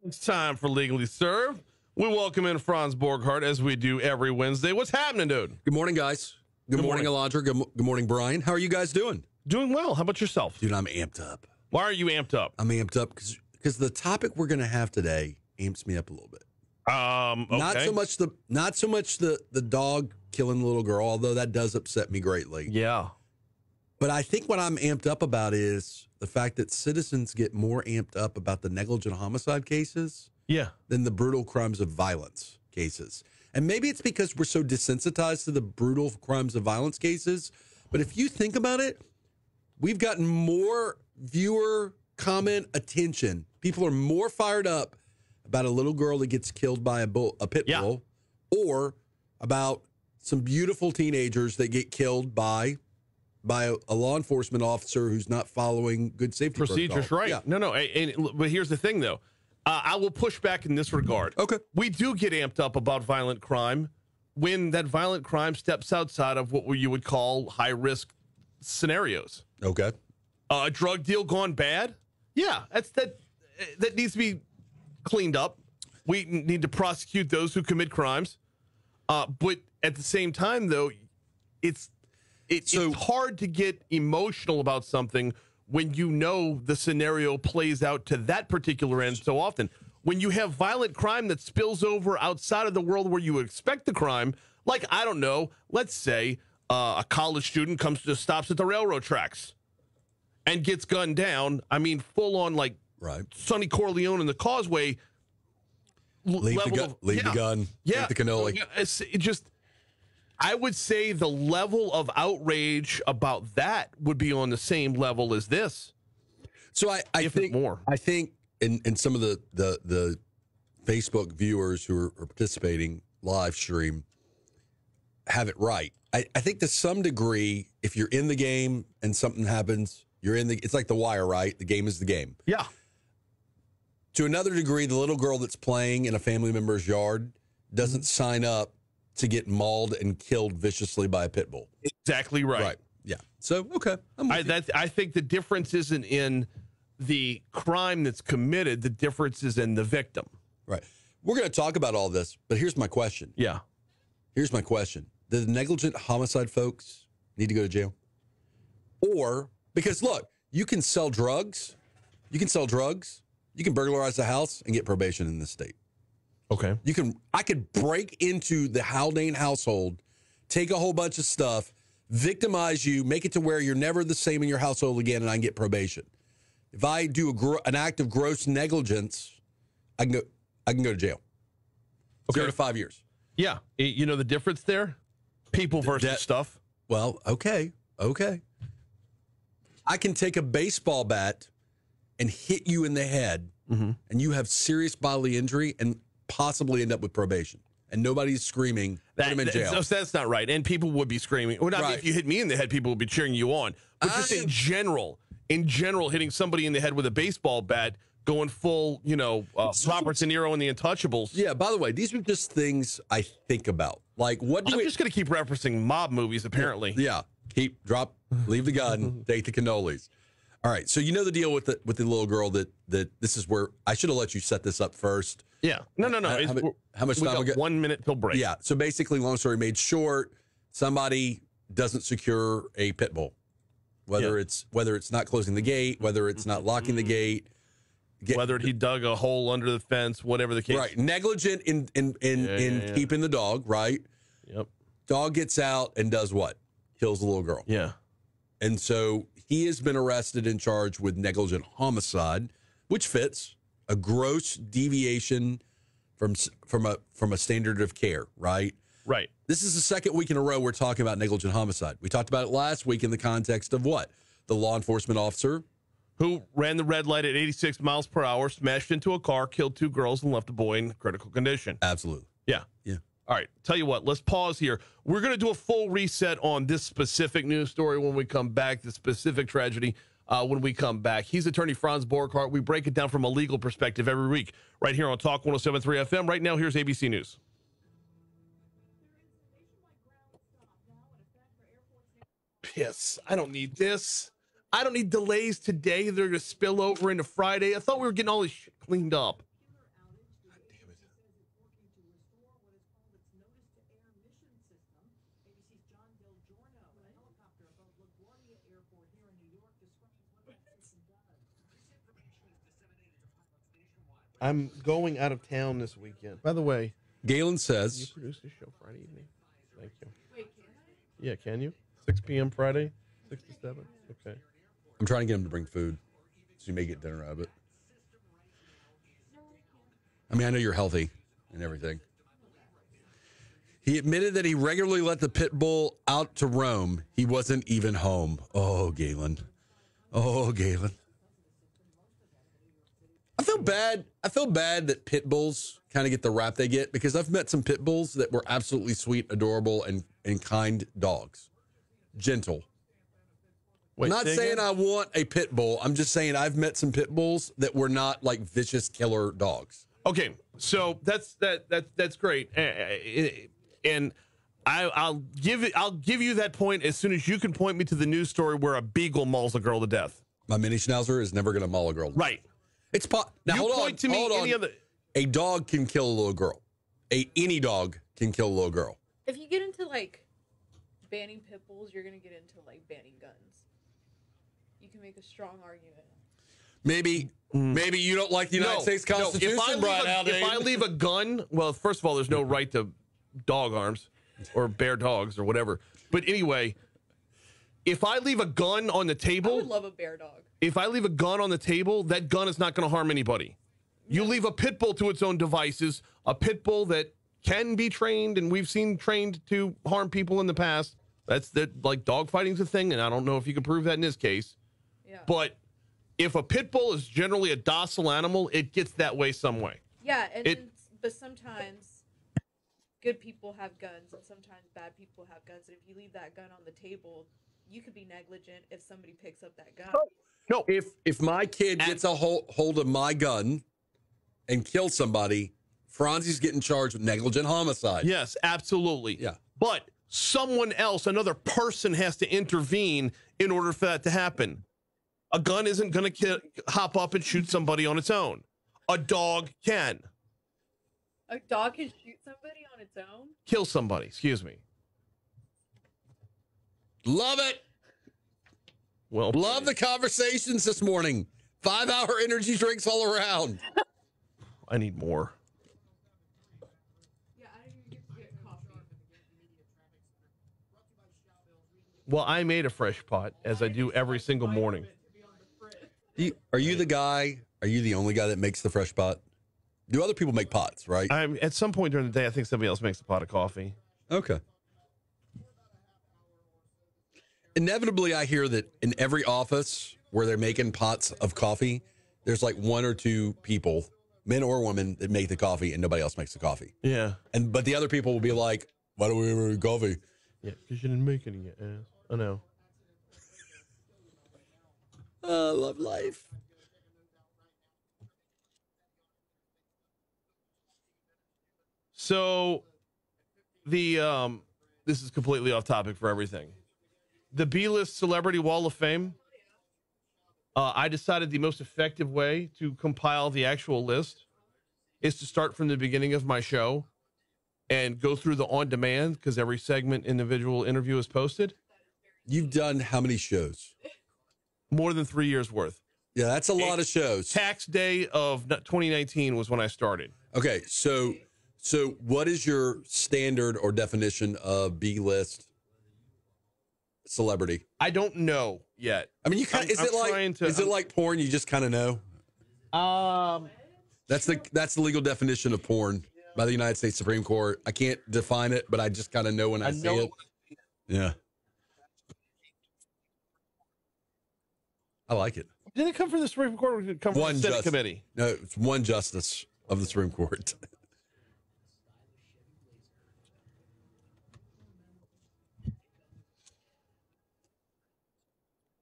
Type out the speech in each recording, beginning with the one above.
It's time for Legally Served. We welcome in Franz Borghardt as we do every Wednesday. What's happening, dude? Good morning, guys. Good morning, Alondra. Good morning, Brian. How are you guys doing? Doing well. How about yourself? Dude, I'm amped up. Why are you amped up? I'm amped up because the topic we're going to have today amps me up a little bit. Okay. Not so much the dog killing the little girl, although that does upset me greatly. Yeah. But I think what I'm amped up about is the fact that citizens get more amped up about the negligent homicide cases than the brutal crimes of violence cases. And maybe it's because we're so desensitized to the brutal crimes of violence cases. But if you think about it, we've gotten more viewer comment attention. People are more fired up about a little girl that gets killed by a pit bull or about some beautiful teenagers that get killed by a law enforcement officer who's not following good safety procedures. protocol. Right. Yeah. No. But here's the thing, though. I will push back in this regard. Okay. We do get amped up about violent crime when that violent crime steps outside of what you would call high-risk scenarios. Okay. A drug deal gone bad? Yeah, that needs to be cleaned up. We need to prosecute those who commit crimes. But at the same time, though, it's hard to get emotional about something when you know the scenario plays out to that particular end so often. When you have violent crime that spills over outside of the world where you would expect the crime, like, I don't know, let's say a college student stops at the railroad tracks and gets gunned down. I mean, full on, like, Sonny Corleone in the Causeway. Leave the gun. Yeah. Take the cannoli. It just, I would say the level of outrage about that would be on the same level as this. So I think more. I think in some of the Facebook viewers who are participating live stream have it right. I think to some degree, if you're in the game and something happens, it's like The Wire, right? The game is the game. Yeah. To another degree, the little girl that's playing in a family member's yard doesn't sign up to get mauled and killed viciously by a pit bull. Exactly right. Right. Yeah. So, okay. I think the difference isn't in the crime that's committed. The difference is in the victim. Right. We're going to talk about all this, but here's my question. Yeah. Here's my question. Do the negligent homicide folks need to go to jail? Or, because look, you can sell drugs. You can burglarize a house and get probation in this state. Okay. I could break into the Haldane household, take a whole bunch of stuff, victimize you, make it to where you're never the same in your household again, and I can get probation. If I do an act of gross negligence, I can go to jail. Okay. 0 to 5 years. Yeah. You know the difference there? People versus stuff. Well, okay. I can take a baseball bat and hit you in the head, and you have serious bodily injury and possibly end up with probation. And nobody's screaming, put him in jail. That's not right. And people would be screaming. Well, not if you hit me in the head, people would be cheering you on. But just in general, hitting somebody in the head with a baseball bat, going full, Robert De Niro and the Untouchables. Yeah, by the way, these are just things I think about. Like, I'm just going to keep referencing mob movies, apparently. Yeah. Leave the gun, take the cannolis. All right, so you know the deal with the little girl that this is where I should have let you set this up first. Yeah. No. How much time we got? 1 minute till break. Yeah. So basically, long story made short, somebody doesn't secure a pit bull, whether it's not closing the gate, whether it's not locking the gate, whether he dug a hole under the fence, whatever the case. Right. Negligent in keeping the dog. Right. Yep. Dog gets out and does what? Kills the little girl. Yeah. And so he has been arrested and charged with negligent homicide, which fits a gross deviation from a standard of care, right? Right. This is the second week in a row we're talking about negligent homicide. We talked about it last week in the context of what? The law enforcement officer who ran the red light at 86 miles per hour, smashed into a car, killed 2 girls, and left a boy in critical condition. Absolutely. Yeah. Yeah. All right, tell you what, let's pause here. We're going to do a full reset on this specific news story when we come back, the specific tragedy when we come back. He's attorney Franz Borghardt. We break it down from a legal perspective every week right here on Talk 107.3 FM. Right now, here's ABC News. Piss. I don't need this. I don't need delays today. They're going to spill over into Friday. I thought we were getting all this shit cleaned up. I'm going out of town this weekend. By the way, Galen can you says, produce this show Friday evening? Thank you. Wait, can I? Yeah, can you? 6 p.m. Friday, 6 to 7. Okay. I'm trying to get him to bring food, so you may get dinner out of it. I mean, I know you're healthy and everything. He admitted that he regularly let the pit bull out to roam. He wasn't even home. Oh, Galen. Oh, Galen. I feel bad. I feel bad that pit bulls kind of get the rap they get, because I've met some pit bulls that were absolutely sweet, adorable, and kind dogs. Gentle. Wait, I'm not saying I want a pit bull. I'm just saying I've met some pit bulls that were not like vicious killer dogs. Okay, so that's great, and I'll give you that point as soon as you can point me to the news story where a beagle mauls a girl to death. My mini schnauzer is never going to maul a girl. Right. It's now. You hold point on, to me hold on. any other. A dog can kill a little girl. Any dog can kill a little girl. If you get into like banning pit bulls, you're gonna get into like banning guns. You can make a strong argument. Maybe you don't like the United States Constitution, Brian. If I leave a gun, well, first of all, there's no right to dog arms or bear dogs or whatever. But anyway, if I leave a gun on the table, I would love a bear dog. If I leave a gun on the table, that gun is not going to harm anybody. You leave a pit bull to its own devices, a pit bull that can be trained, and we've seen trained to harm people in the past. That's like dog fighting's a thing, and I don't know if you can prove that in this case. Yeah. But if a pit bull is generally a docile animal, it gets that way some way. Yeah, but sometimes good people have guns, and sometimes bad people have guns. And if you leave that gun on the table, you could be negligent if somebody picks up that gun. No, if my kid gets a hold of my gun and kills somebody, Franzi's getting charged with negligent homicide. Yes, absolutely. Yeah. But someone else, another person has to intervene in order for that to happen. A gun isn't going to hop up and shoot somebody on its own. A dog can. A dog can shoot somebody on its own? Kill somebody, excuse me. Love it. Well, love the conversations this morning. 5-hour energy drinks all around. I need more. Yeah, I didn't even get coffee. Well, I made a fresh pot, as I do every single morning. Are you the guy? Are you the only guy that makes the fresh pot? Do other people make pots, right? At some point during the day, I think somebody else makes a pot of coffee. Okay. Inevitably, I hear that in every office where they're making pots of coffee, there's like 1 or 2 people, men or women, that make the coffee, and nobody else makes the coffee. Yeah. But the other people will be like, "Why don't we ever make coffee?" Yeah, because you didn't make any yet, ass. I know. I love life. So, this is completely off topic for everything. The B-list Celebrity Wall of Fame. I decided the most effective way to compile the actual list is to start from the beginning of my show and go through the on-demand, because every segment, individual interview is posted. You've done how many shows? More than 3 years worth. Yeah, that's a lot of shows. Tax day of 2019 was when I started. Okay, so what is your standard or definition of B-list celebrity? I don't know yet. I mean, is it like porn? You just kind of know. That's the legal definition of porn by the United States Supreme Court. I can't define it, but I just kind of know when I see it. Yeah, I like it. Did it come from the Supreme Court, or did it come from the Senate committee? No, it's one justice of the Supreme Court.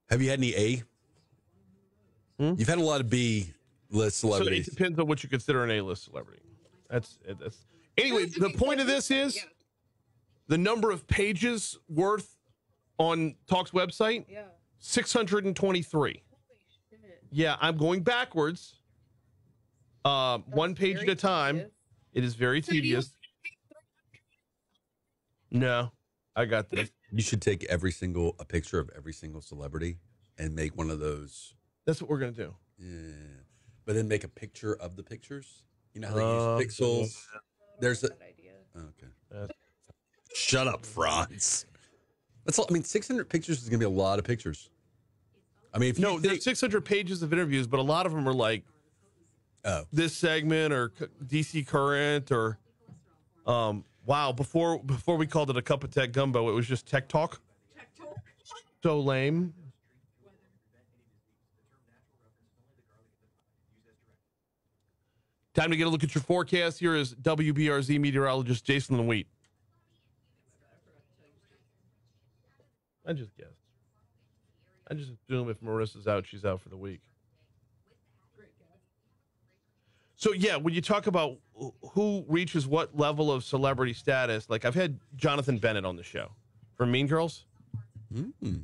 Have you had any A? You've had a lot of B-list celebrities. So it depends on what you consider an A-list celebrity. That's anyway. The point of this is the number of pages worth on Talk's website. Yeah. 623. Yeah, I'm going backwards. One page at a time. Tedious. It is very tedious. No, I got this. You should take a picture of every single celebrity and make one of those. That's what we're gonna do. Yeah, but then make a picture of the pictures. You know how they use pixels? There's a... Okay. Shut up, Franz. That's all, I mean, 600 pictures is going to be a lot of pictures. I mean, if you there's 600 pages of interviews, but a lot of them are like this segment or DC Current or wow. Before we called it a cup of tech gumbo, it was just tech talk. So lame. Time to get a look at your forecast. Here is WBRZ meteorologist Jason Lewitt. I just guessed. I just assume if Marissa's out, she's out for the week. So, yeah, when you talk about who reaches what level of celebrity status, like I've had Jonathan Bennett on the show from Mean Girls. Mm.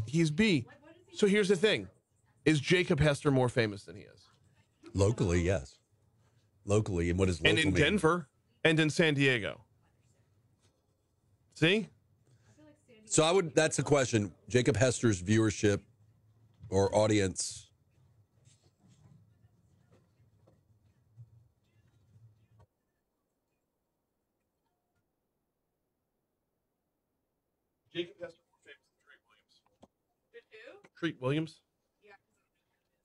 He's B. So here's the thing. Is Jacob Hester more famous than he is? Locally, yes. Locally, and what is local and in mean? Denver and in San Diego. See? So that's a question. Jacob Hester's viewership or audience. Jacob Hester more famous than Treat Williams. Who? Treat Williams? Yeah.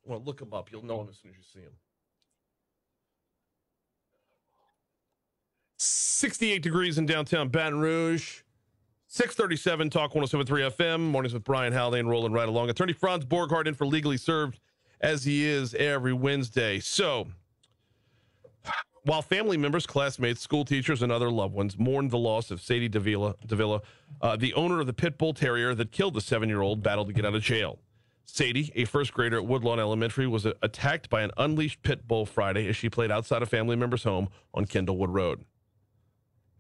Well, look him up. You'll know him as soon as you see him. 68 degrees in downtown Baton Rouge. 637 Talk 107.3 FM. Mornings with Brian Haldane rolling right along. Attorney Franz Borghardt in for Legally Served, as he is every Wednesday. So, while family members, classmates, school teachers, and other loved ones mourned the loss of Sadie Davila, the owner of the pit bull terrier that killed the 7-year-old, battled to get out of jail. Sadie, a first grader at Woodlawn Elementary, was attacked by an unleashed pit bull Friday as she played outside a family member's home on Kendallwood Road.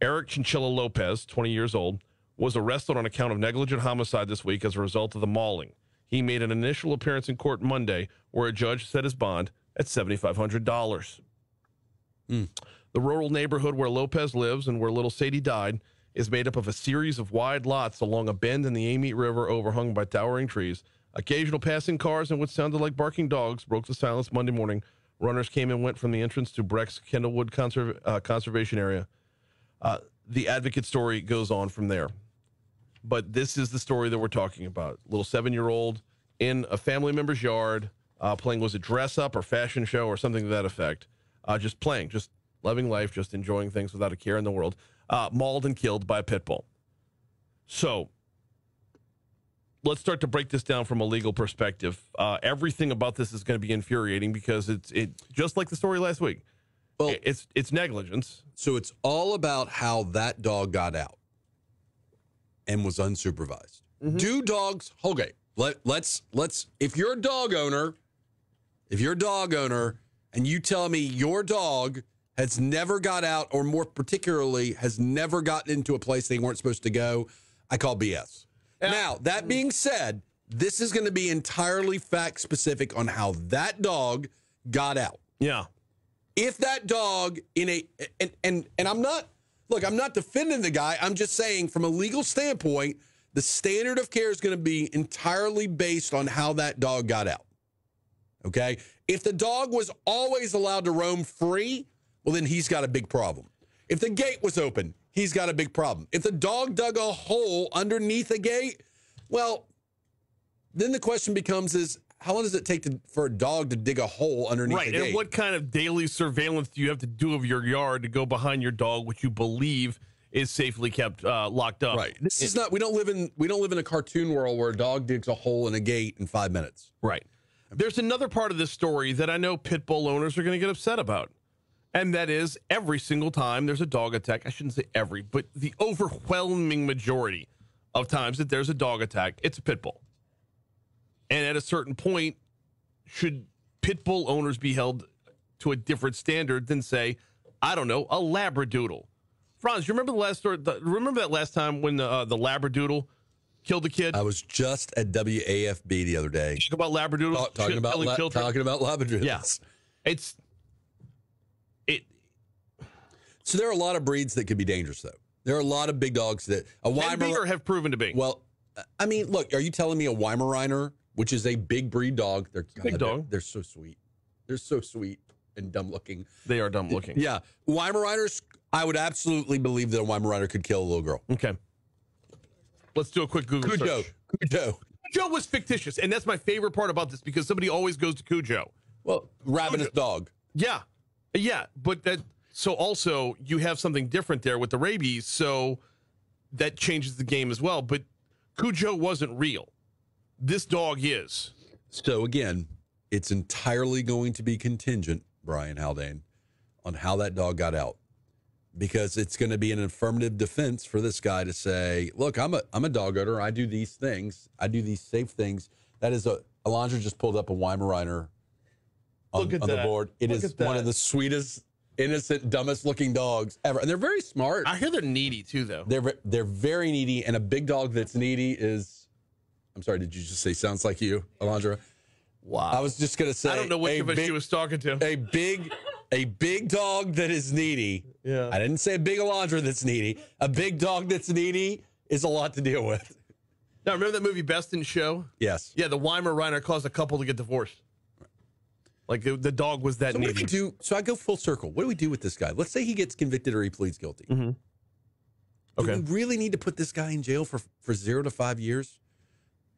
Eric Chinchilla Lopez, 20 years old, was arrested on account of negligent homicide this week as a result of the mauling. He made an initial appearance in court Monday where a judge set his bond at $7,500. The rural neighborhood where Lopez lives and where little Sadie died is made up of a series of wide lots along a bend in the Amite River overhung by towering trees. Occasional passing cars and what sounded like barking dogs broke the silence Monday morning. Runners came and went from the entrance to Breck's Kendallwood Conservation Area. The Advocate story goes on from there. But this is the story that we're talking about. Little 7-year-old in a family member's yard playing, was it dress up or fashion show or something to that effect? Just playing, just loving life, just enjoying things without a care in the world. Mauled and killed by a pit bull. So let's start to break this down from a legal perspective. Everything about this is going to be infuriating because it's just like the story last week. Well, it's negligence. So it's all about how that dog got out and was unsupervised. Mm-hmm. Do dogs, okay, let's if you're a dog owner and you tell me your dog has never got out, or more particularly has never gotten into a place they weren't supposed to go, I call BS. Yeah. Now, that being said, this is going to be entirely fact specific on how that dog got out. Yeah. If that dog and I'm not defending the guy. I'm just saying from a legal standpoint, the standard of care is going to be entirely based on how that dog got out. Okay? If the dog was always allowed to roam free, well, then he's got a big problem. If the gate was open, he's got a big problem. If the dog dug a hole underneath a gate, well, then the question becomes is, how long does it take for a dog to dig a hole underneath the gate? Right, and what kind of daily surveillance do you have to do of your yard to go behind your dog, which you believe is safely kept locked up? Right. This is not. We don't live in a cartoon world where a dog digs a hole in a gate in 5 minutes. Right. There's another part of this story that I know pit bull owners are going to get upset about, and that is every single time there's a dog attack. I shouldn't say every, but the overwhelming majority of times that there's a dog attack, it's a pit bull. And at a certain point, should pit bull owners be held to a different standard than, say, I don't know, a Labradoodle? Franz, you remember the last story? Remember that last time when the Labradoodle killed a kid? I was just at WAFB the other day. Talking about Labradoodles? Talking about Labradoodles. Yeah. So there are a lot of breeds that could be dangerous, though. There are a lot of big dogs that a Weimaraner have proven to be. Well, I mean, look, are you telling me a Weimaraner, which is a big breed dog? They're big dog. They're so sweet. They're so sweet and dumb looking. They are dumb looking. Yeah. Weimaraners, I would absolutely believe that a Weimaraner could kill a little girl. Okay. Let's do a quick Google search. Cujo was fictitious, and that's my favorite part about this because somebody always goes to Cujo. Well, ravenous dog. Yeah. Yeah, but so also you have something different there with the rabies, so that changes the game as well. But Cujo wasn't real. This dog is. So again, it's entirely going to be contingent, Brian Haldane, on how that dog got out. Because it's going to be an affirmative defense for this guy to say, look, I'm a dog owner. I do these things. I do these safe things. That is Alondra just pulled up a Weimaraner on the board. It is one of the sweetest, innocent, dumbest looking dogs ever. And they're very smart. I hear they're needy too, though. They're very needy. And a big dog that's needy is, I'm sorry, did you just say sounds like you, Alondra? Wow. I was just going to say. I don't know which of us she was talking to. A big dog that is needy. Yeah. I didn't say a big Alondra that's needy. A big dog that's needy is a lot to deal with. Now, remember that movie Best in Show? Yes. Yeah, the Weimaraner caused a couple to get divorced. Like, the dog was that needy. What do we do? So I go full circle. What do we do with this guy? Let's say he gets convicted or he pleads guilty. Mm-hmm. Okay. Do we really need to put this guy in jail for 0 to 5 years?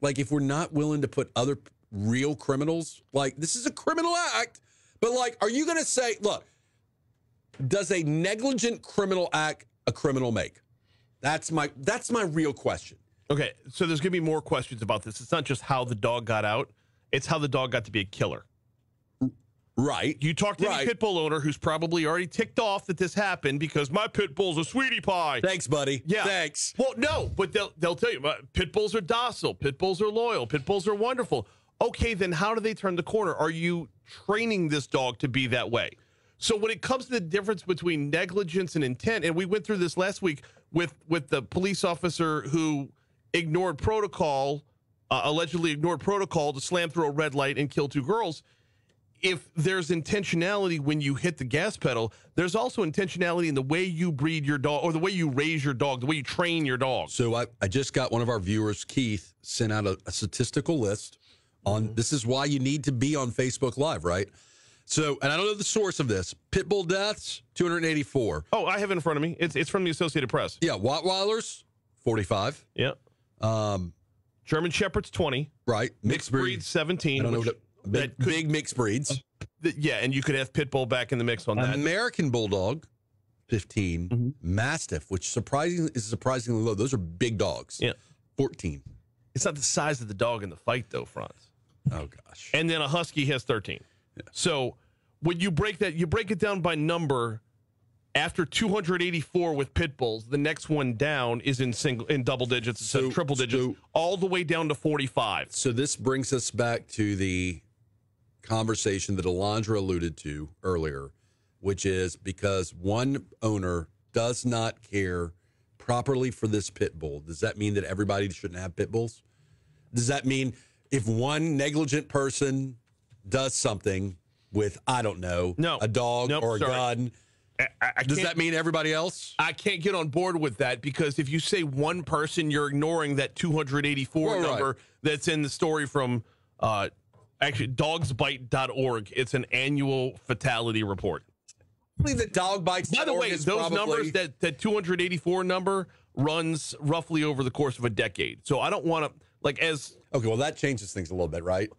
Like, if we're not willing to put other real criminals, like, this is a criminal act, but, like, are you going to say, look, does a negligent criminal act a criminal make? That's my real question. Okay, so there's going to be more questions about this. It's not just how the dog got out. It's how the dog got to be a killer. Right. You talk to any pit bull owner who's probably already ticked off that this happened because my pit bull's a sweetie pie. Thanks, buddy. Yeah. Thanks. Well, no, but they'll tell you, pit bulls are docile. Pit bulls are loyal. Pit bulls are wonderful. Okay, then how do they turn the corner? Are you training this dog to be that way? So when it comes to the difference between negligence and intent, and we went through this last week with the police officer who ignored protocol, allegedly ignored protocol to slam through a red light and kill 2 girls. If there's intentionality when you hit the gas pedal, there's also intentionality in the way you breed your dog or the way you raise your dog, the way you train your dog. So I just got one of our viewers, Keith, sent out a statistical list on this is why you need to be on Facebook Live, right? So, and I don't know the source of this. Pit bull deaths, 284. Oh, I have it in front of me. It's from the Associated Press. Yeah, Rottweilers, 45. Yeah. German Shepherds, 20. Right. Mixed breeds, 17. I don't know what big mixed breeds. Yeah, and you could have pit bull back in the mix on that. American Bulldog, 15. Mm-hmm. Mastiff, which is surprisingly low. Those are big dogs. Yeah. 14. It's not the size of the dog in the fight, though, Franz. Oh, gosh. And then a Husky has 13. Yeah. So when you break that, you break it down by number. After 284 with pit bulls, the next one down is in double digits, so triple digits, all the way down to 45. So this brings us back to the conversation that Alondra alluded to earlier, which is because one owner does not care properly for this pit bull. Does that mean that everybody shouldn't have pit bulls? Does that mean if one negligent person does something with, I don't know, a dog or a gun, does that mean everybody else? I can't get on board with that because if you say one person, you're ignoring that 284 number that's in the story from actually dogsbite.org. It's an annual fatality report. I believe that dog bites. By the way, those numbers, that 284 number runs roughly over the course of a decade. So I don't want to, okay, well, that changes things a little bit, right?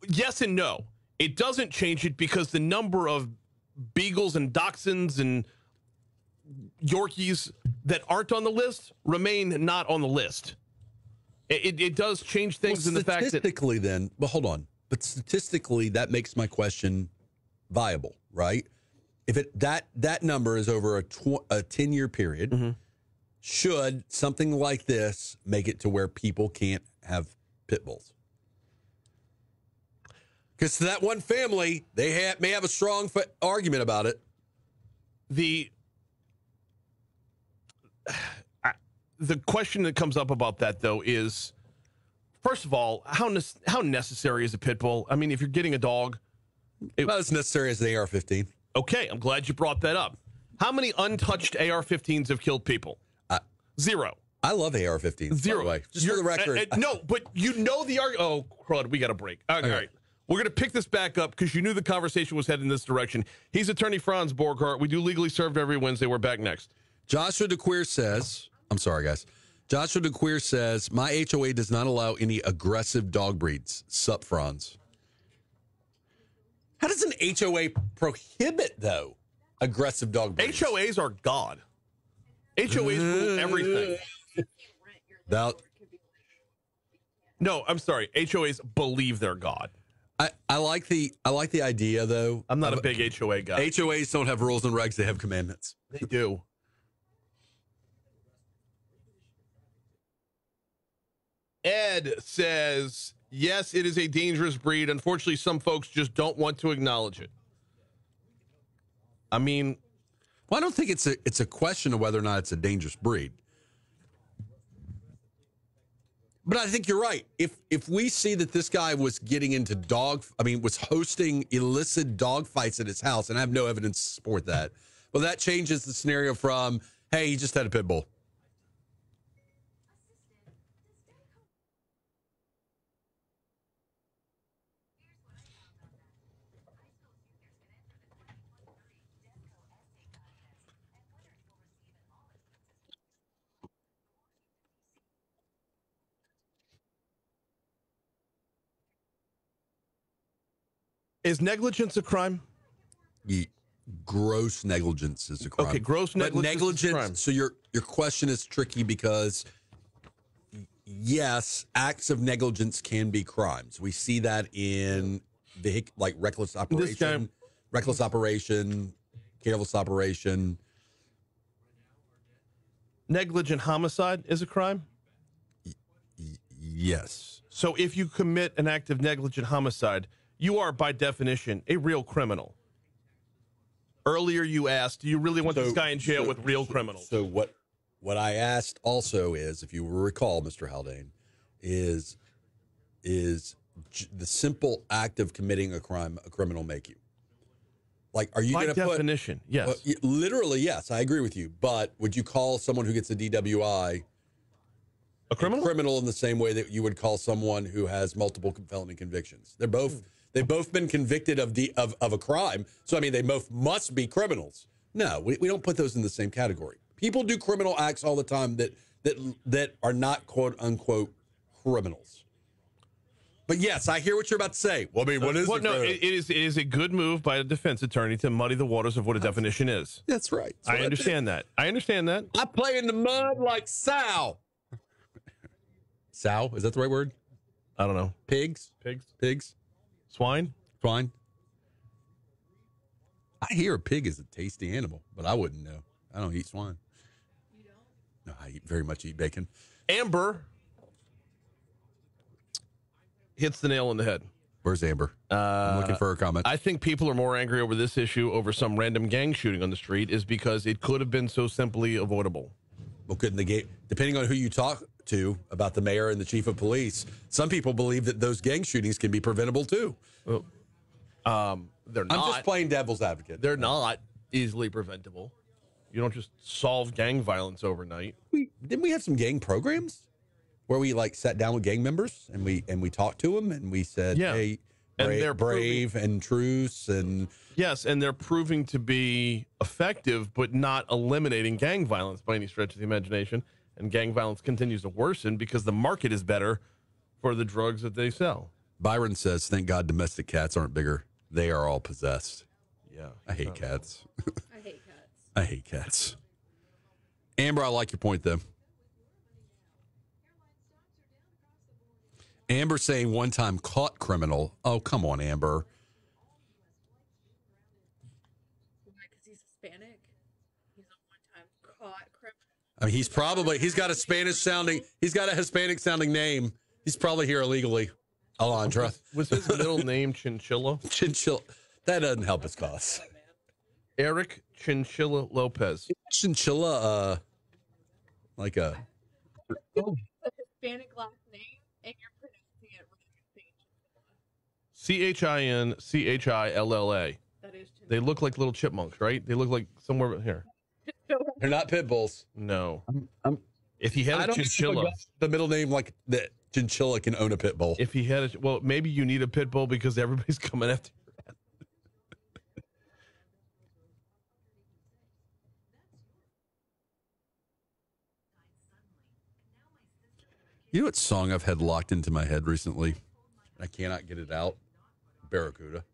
Yes and no. It doesn't change it because the number of Beagles and Dachshunds and Yorkies that aren't on the list remain not on the list. It does change things in the fact that statistically then, well, hold on. But statistically, that makes my question viable, right? If that number is over a 10-year period, should something like this make it to where people can't have pit bulls? Because to that one family, they may have a strong argument about it. The question that comes up about that, though, is, first of all, how necessary is a pit bull? I mean, if you're getting a dog. Not as necessary as the AR-15. Okay, I'm glad you brought that up. How many untouched AR-15s have killed people? 0. I love AR-15s. 0. By the way. Just for the record. No, but you know the argument. Oh, crud, we got a break. All right. We're going to pick this back up because you knew the conversation was headed in this direction. He's attorney Franz Borghardt. We do Legally Served every Wednesday. We're back next. Joshua DeQueer says, I'm sorry, guys. Joshua DeQueer says, my HOA does not allow any aggressive dog breeds. Sup, Franz. How does an HOA prohibit, though, aggressive dog breeds? HOAs are God. HOAs rule everything. No, I'm sorry. HOAs believe they're God. I like the idea, though. I'm not a big HOA guy. HOAs don't have rules and regs. They have commandments. They do. Ed says, yes, it is a dangerous breed. Unfortunately, some folks just don't want to acknowledge it. I mean, well, I don't think it's a question of whether or not it's a dangerous breed. But I think you're right. If we see that this guy was getting into was hosting illicit dog fights at his house, and I have no evidence to support that, well, that changes the scenario from, hey, he just had a pit bull. Is negligence a crime? Gross negligence is a crime. Okay, gross negligence is a crime. So your question is tricky because, yes, acts of negligence can be crimes. We see that in reckless operation, careless operation. Negligent homicide is a crime? Yes. So if you commit an act of negligent homicide, you are, by definition, a real criminal. Earlier you asked, do you really want this guy in jail with real criminals? So what I asked also is, if you recall, Mr. Haldane, is the simple act of committing a crime a criminal make you? Like, are you going to put... By definition, yes. Well, literally, yes, I agree with you. But would you call someone who gets a DWI a criminal? A criminal in the same way that you would call someone who has multiple felony convictions? They've both been convicted of a crime, so I mean they both must be criminals. No, we don't put those in the same category. People do criminal acts all the time that are not quote unquote criminals. But yes, I hear what you're about to say. Well, I mean, what is it? No, it is a good move by a defense attorney to muddy the waters of what a definition is. That's right. I understand that. I understand that. I play in the mud like Sal. Sal, is that the right word? I don't know. Pigs. Swine? I hear a pig is a tasty animal, but I wouldn't know. I don't eat swine. You don't? No, I very much eat bacon. Amber hits the nail on the head. Where's Amber? I'm looking for her comment. I think people are more angry over this issue over some random gang shooting on the street is because it could have been so simply avoidable. Well, couldn't the game, depending on who you talk to about the mayor and the chief of police, some people believe that those gang shootings can be preventable too. Well, they're not. I'm just playing devil's advocate. They're not easily preventable. You don't just solve gang violence overnight. Didn't we have some gang programs where we sat down with gang members and we talked to them and we said, hey, and they're brave and truce and yes, and they're proving to be effective, but not eliminating gang violence by any stretch of the imagination. And gang violence continues to worsen because the market is better for the drugs that they sell. Byron says, thank God domestic cats aren't bigger. They are all possessed. Yeah. I hate cats. I hate cats. I hate cats. Amber, I like your point, though. Amber saying one time caught criminal. Oh, come on, Amber. Because he's Hispanic. He's a one-time caught criminal. I mean, he's got a Hispanic sounding name. He's probably here illegally. Alondra. Was his middle name Chinchilla? Chinchilla. That doesn't help his cause. Eric Chinchilla Lopez. Chinchilla, like a Hispanic last name, and you're pronouncing it Chinchilla. CHINCHILLA. That is. They look like little chipmunks, right? They look like somewhere here. They're not pit bulls. No. I'm if he had a chinchilla, the middle name like that. chinchilla can own a pit bull. If he had well, maybe you need a pit bull because everybody's coming after you. You know what song I've had locked into my head recently? I cannot get it out. Barracuda.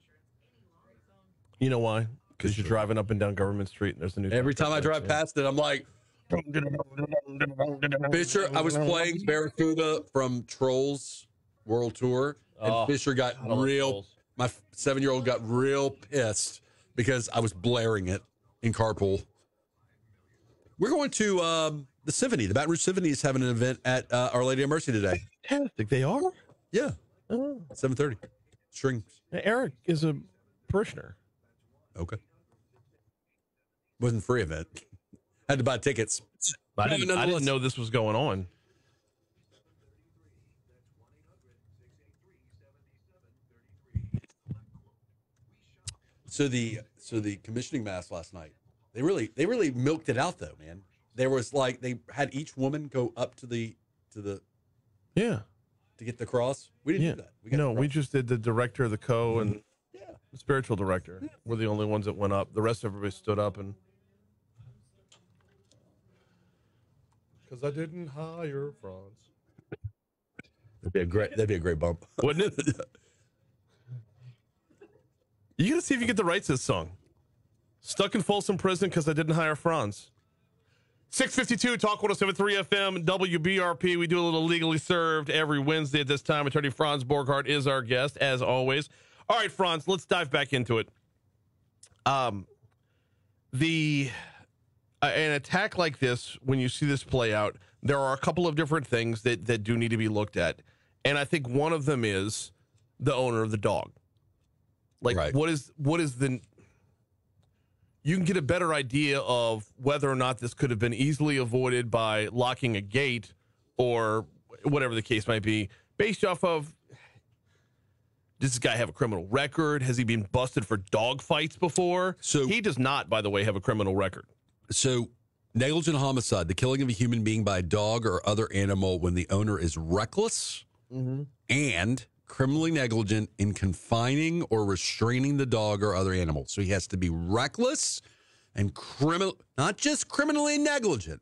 You know why? Because you're driving up and down Government Street, and there's a new. Every time I drive past it, I'm like, Fisher. I was playing Barracuda from Trolls World Tour, and Fisher got real. My 7-year-old got real pissed because I was blaring it in carpool. We're going to the Symphony. The Baton Rouge Symphony is having an event at Our Lady of Mercy today. Fantastic. They are? Yeah. 7:30. Strings. Eric is a parishioner. Okay. Wasn't a free event. Had to buy tickets. I didn't know this was going on. So the commissioning mass last night, they really milked it out though, man. There was like they had each woman go up to the to get the cross. We didn't do that. We just did the director of the and the spiritual director. Yeah. We're the only ones that went up. The rest of everybody stood up and because I didn't hire Franz. That'd be a great bump, wouldn't it? You gotta see if you get the rights to this song. Stuck in Folsom Prison because I didn't hire Franz. 652 Talk 107.3 FM WBRP. We do a little Legally Served every Wednesday at this time. Attorney Franz Borghardt is our guest, as always. All right, Franz, let's dive back into it. An attack like this, when you see this play out, there are a couple of different things that do need to be looked at. And I think one of them is the owner of the dog. Like, right. What is the... You can get a better idea of whether or not this could have been easily avoided by locking a gate or whatever the case might be, based off of, does this guy have a criminal record? Has he been busted for dog fights before? So he does not, by the way, have a criminal record. So negligent homicide, the killing of a human being by a dog or other animal when the owner is reckless and criminally negligent in confining or restraining the dog or other animal. So he has to be reckless and not just criminally negligent.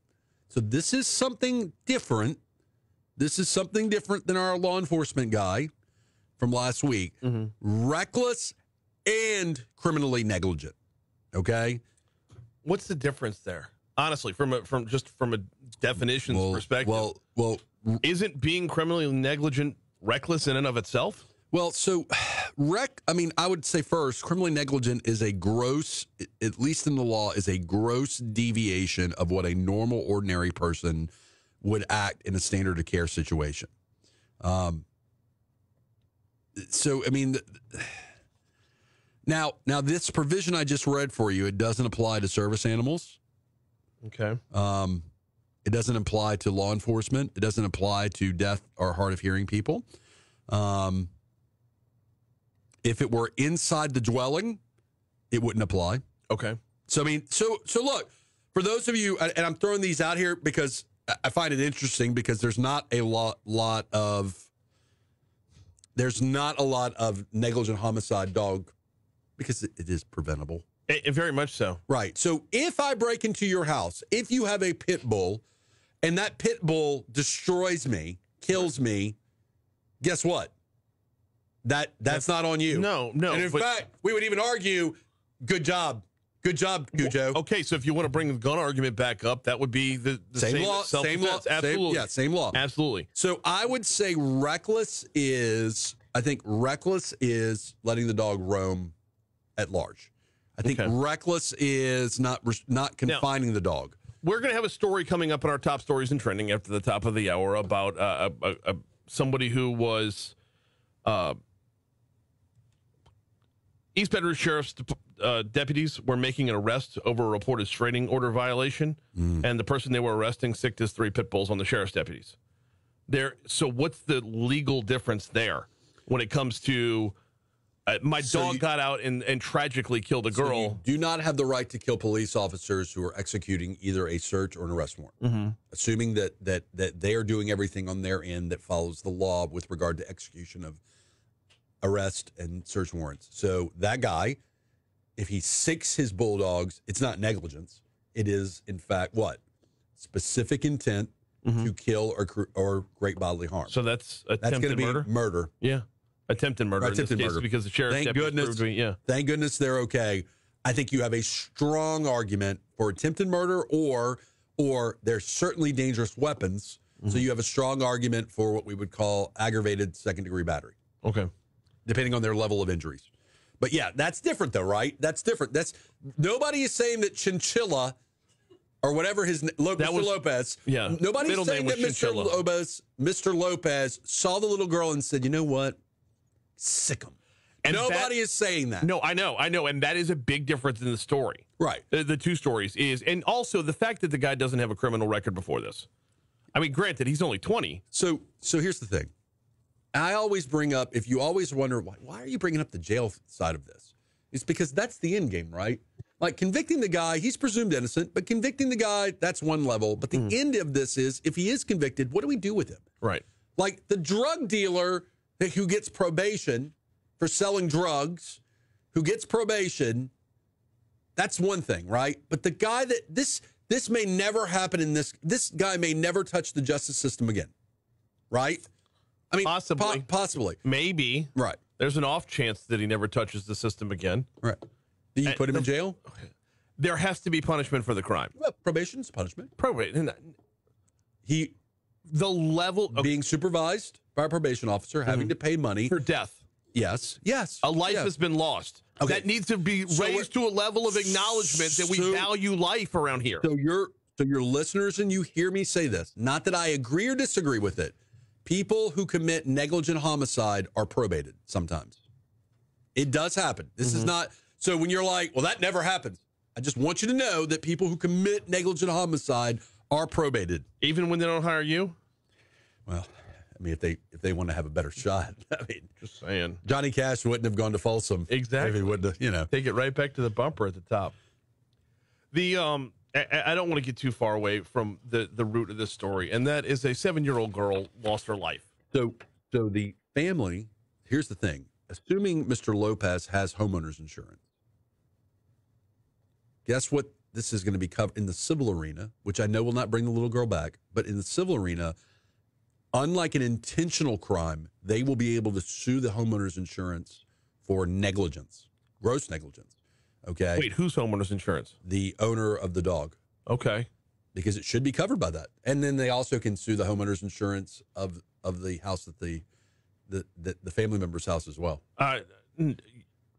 So this is something different. This is something different than our law enforcement guy from last week. Reckless and criminally negligent. Okay? What's the difference there? Honestly, from a definitions perspective. Well, isn't being criminally negligent reckless in and of itself? Well, so I would say first, criminally negligent is a gross, at least in the law, is a gross deviation of what a normal, ordinary person would act in a standard of care situation. So, I mean, now this provision I just read for you, it doesn't apply to service animals. Okay. It doesn't apply to law enforcement. It doesn't apply to deaf or hard of hearing people. If it were inside the dwelling, it wouldn't apply. Okay. So, I mean, so look, for those of you, and I'm throwing these out here because I find it interesting because there's not a lot of negligent homicide dog because it is preventable. Very much so. Right. So if I break into your house, if you have a pit bull and that pit bull destroys me, kills me, guess what? That's not on you. No. And in fact, we would even argue, good job. Good job, Cujo. Okay, so if you want to bring the gun argument back up, that would be the same law. Same law. Absolutely. Same law. Absolutely. So I would say reckless is letting the dog roam at large. I think reckless is not confining the dog. We're going to have a story coming up in our top stories and trending after the top of the hour about somebody who was East Baton Rouge Sheriff's deputies were making an arrest over a reported restraining order violation, and the person they were arresting sicked his 3 pit bulls on the sheriff's deputies. So what's the legal difference there when it comes to My dog got out and tragically killed a girl. So you do not have the right to kill police officers who are executing either a search or an arrest warrant, assuming that they are doing everything on their end that follows the law with regard to execution of arrest and search warrants. So that guy, if he sicks his bulldogs, it's not negligence. It is, in fact, what? Specific intent to kill or great bodily harm. So that's attempted murder? Murder. Yeah. Attempted murder. Attempted murder. Because the sheriff Thank goodness they're okay. I think you have a strong argument for attempted murder or they're certainly dangerous weapons. So you have a strong argument for what we would call aggravated second-degree battery. Okay. Depending on their level of injuries. But yeah, that's different though, right? That's different. Nobody is saying that Chinchilla or whatever Mr. Lopez. Yeah. Nobody's saying that Mr. Lopez saw the little girl and said, "You know what? Sick him." And nobody is saying that. No, I know. And that is a big difference in the story. Right. The two stories is, and also the fact that the guy doesn't have a criminal record before this. I mean, granted, he's only 20. So here's the thing. I always bring up, if you always wonder, why are you bringing up the jail side of this? It's because that's the end game, right? Like convicting the guy, he's presumed innocent, but convicting the guy, that's one level. But the end of this is, if he is convicted, what do we do with him? Right. Like the drug dealer who gets probation for selling drugs, who gets probation, that's one thing, right? But the guy that this may never happen in this guy may never touch the justice system again, right? I mean, possibly. Possibly. Maybe. Right. There's an off chance that he never touches the system again. Right. Do you put him in jail? There has to be punishment for the crime. Well, probation's punishment. Probation. The level of being supervised by a probation officer, having to pay money for death. Yes. A life has been lost. Okay. That needs to be raised to a level of acknowledgement that we value life around here. So your listeners and you hear me say this, not that I agree or disagree with it. People who commit negligent homicide are probated sometimes. It does happen. This is not, so when you're like, well, that never happens. I just want you to know that people who commit negligent homicide are probated. Even when they don't hire you? Well, I mean, if they want to have a better shot. I mean, just saying. Johnny Cash wouldn't have gone to Folsom. Exactly. If he would have, Take it right back to the bumper at the top. I don't want to get too far away from the root of this story, and that is a 7-year-old girl lost her life. So the family, here's the thing. Assuming Mr. Lopez has homeowner's insurance, guess what this is going to be covered in the civil arena, which I know will not bring the little girl back, but in the civil arena, unlike an intentional crime, they will be able to sue the homeowner's insurance for negligence, gross negligence. Okay. Wait, whose homeowner's insurance? The owner of the dog. Okay. Because it should be covered by that. And then they also can sue the homeowner's insurance of the house that the family member's house as well.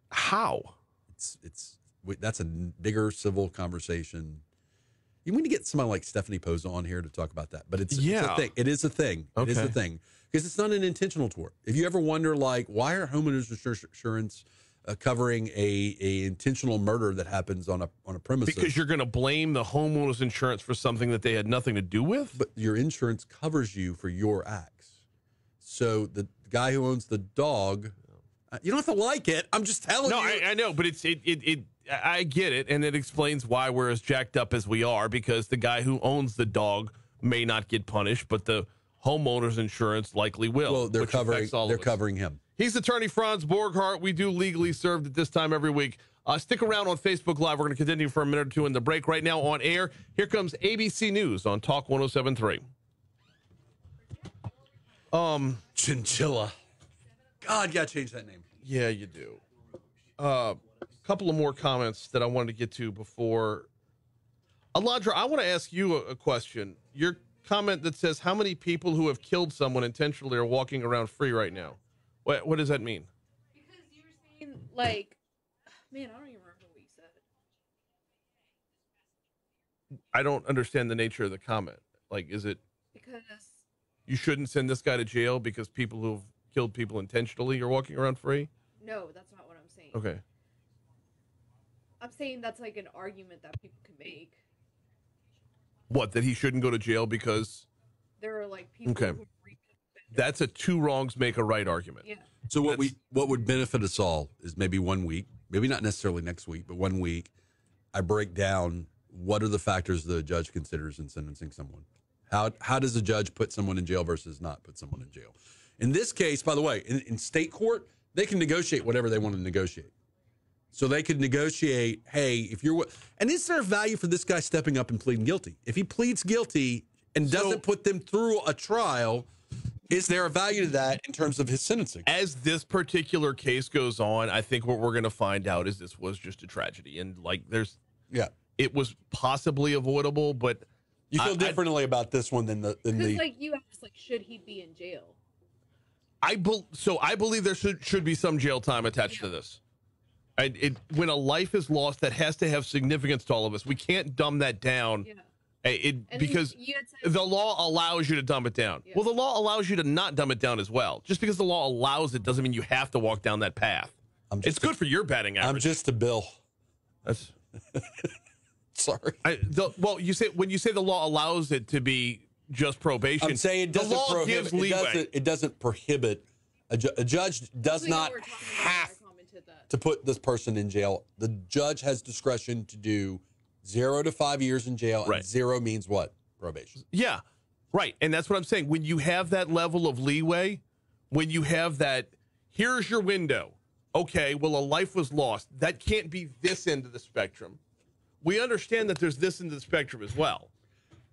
How? That's a bigger civil conversation. You need to get somebody like Stephanie Poza on here to talk about that. But it's a thing. It is a thing. Okay. It is a thing. Because it's not an intentional tort. If you ever wonder, like, why are homeowners insurance covering a intentional murder that happens on a premises? Because you're going to blame the homeowner's insurance for something that they had nothing to do with? But your insurance covers you for your acts. So the guy who owns the dog, you don't have to like it. I'm just telling you. No, I know, but I get it, and it explains why we're as jacked up as we are, because the guy who owns the dog may not get punished, but the homeowner's insurance likely will. Well, they're covering him. He's attorney Franz Borghardt. We do legally served at this time every week. Stick around on Facebook Live. We're going to continue for a minute or two in the break. Right now on air, here comes ABC News on Talk 107.3. Chinchilla. God, you got to change that name. Yeah, you do. Couple of more comments that I wanted to get to before. Alondra, I want to ask you a question. Your comment that says, how many people who have killed someone intentionally are walking around free right now? What does that mean? Because you were saying, like, man, I don't even remember what you said. I don't understand the nature of the comment. Like, is it because you shouldn't send this guy to jail because people who've killed people intentionally are walking around free? No, that's not what I'm saying. Okay. I'm saying that's like an argument that people can make. What, that he shouldn't go to jail because there are like people who have been That's a two wrongs make a right argument. Yeah. So what would benefit us all is maybe 1 week, maybe not necessarily next week, but 1 week, I break down what are the factors the judge considers in sentencing someone. How does a judge put someone in jail versus not put someone in jail? In this case, by the way, in state court, they can negotiate whatever they want to negotiate. So they could negotiate, hey, if you're and is there a value for this guy stepping up and pleading guilty? If he pleads guilty and doesn't put them through a trial, is there a value to that in terms of his sentencing? As this particular case goes on, I think what we're going to find out is this was just a tragedy. And it was possibly avoidable, but you feel differently about this one than the like you asked, like, should he be in jail? I believe there should be some jail time attached to this. When a life is lost, that has to have significance to all of us. We can't dumb that down. Yeah. Because the law allows you to dumb it down. Yeah. Well, the law allows you to not dumb it down as well. Just because the law allows it doesn't mean you have to walk down that path. It's good for your batting average. I'm just a bill. That's sorry. When you say the law allows it to be just probation, I'm saying it doesn't gives leeway. It doesn't prohibit. A judge does not have to put this person in jail. The judge has discretion to do 0 to 5 years in jail, and 0 means what? Probation. Yeah, right. And that's what I'm saying. When you have that level of leeway, when you have that, here's your window. Okay, well, a life was lost. That can't be this end of the spectrum. We understand that there's this end of the spectrum as well.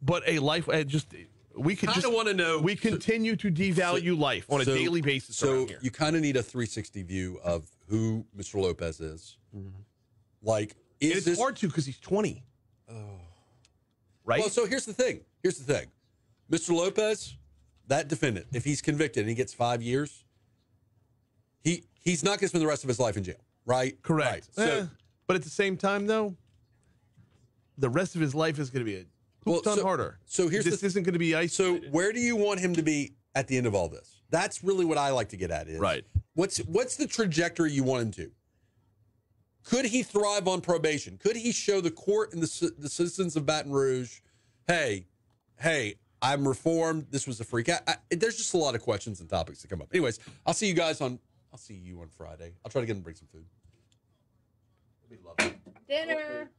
But a life, we want to know. We continue to devalue life on a daily basis. So you kind of need a 360 view of who Mr. Lopez is. Mm-hmm. Like, it's hard to because he's 20. Oh, right. Well, so here's the thing. Mr. Lopez, that defendant, if he's convicted and he gets 5 years, he's not going to spend the rest of his life in jail, right? Correct. Right. But at the same time, though, the rest of his life is going to be a ton harder. So this isn't going to be isolated. So where do you want him to be at the end of all this? That's really what I like to get at. What's the trajectory you want him to? Could he thrive on probation? Could he show the court and the citizens of Baton Rouge, hey, I'm reformed. This was a freak out. There's just a lot of questions and topics to come up. Anyways, I'll see you on Friday. I'll try to get him to bring some food. Dinner.